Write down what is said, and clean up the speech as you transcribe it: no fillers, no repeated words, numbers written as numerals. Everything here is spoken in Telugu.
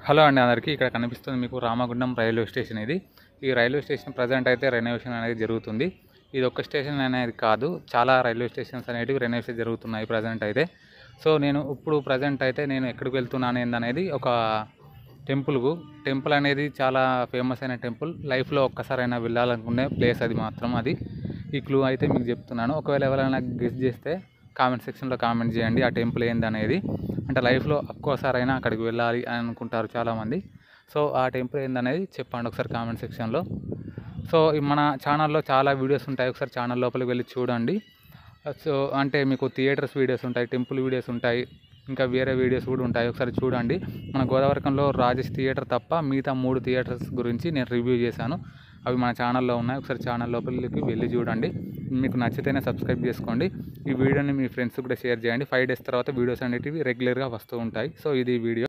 హలో అండి అందరికీ. ఇక్కడ కనిపిస్తుంది మీకు రామగుండం రైల్వే స్టేషన్. ఈ రైల్వే స్టేషన్ ప్రజెంట్ అయితే రెనోవేషన్ అనేది జరుగుతుంది. ఇది ఒక్క స్టేషన్ అనేది కాదు, చాలా రైల్వే స్టేషన్స్ అనేటివి రెనోవేషన్ జరుగుతున్నాయి ప్రజెంట్ అయితే. సో నేను ఇప్పుడు ప్రజెంట్ అయితే నేను ఎక్కడికి వెళ్తున్నాను ఏందనేది ఒక టెంపుల్ అనేది చాలా ఫేమస్ అయిన టెంపుల్. లైఫ్లో ఒక్కసారైనా వెళ్ళాలనుకునే ప్లేస్ అది మాత్రం. ఈ క్లూ అయితే మీకు చెప్తున్నాను. ఒకవేళ ఎవరైనా గెస్ చేస్తే కామెంట్ సెక్షన్లో కామెంట్ చేయండి ఆ టెంపుల్ ఏందనేది. అంటే లైఫ్లో ఒక్కోసారైనా అక్కడికి వెళ్ళాలి అని అనుకుంటారు చాలామంది. సో ఆ టెంపుల్ ఏందనేది చెప్పండి ఒకసారి కామెంట్ సెక్షన్లో. సో మన ఛానల్లో చాలా వీడియోస్ ఉంటాయి, ఒకసారి ఛానల్ లోపలికి వెళ్ళి చూడండి. సో అంటే మీకు థియేటర్స్ వీడియోస్ ఉంటాయి, టెంపుల్ వీడియోస్ ఉంటాయి, ఇంకా వేరే వీడియోస్ కూడా ఉంటాయి. ఒకసారి చూడండి. మన గోదావరికంలో రాజేష్ థియేటర్ తప్ప మిగతా 3 థియేటర్స్ గురించి నేను రివ్యూ చేశాను. అవి మన ఛానల్లో ఉన్నాయి. ఒకసారి ఛానల్ లోపలికి వెళ్ళి చూడండి. మీకు నచ్చితేనే సబ్స్క్రైబ్ చేసుకోండి. ఈ వీడియోని మీ ఫ్రెండ్స్ కూడా షేర్ చేయండి. 5 days తర్వాత వీడియోస్ అనేటివి రెగ్యులర్గా వస్తూ ఉంటాయి. సో ఇది వీడియో.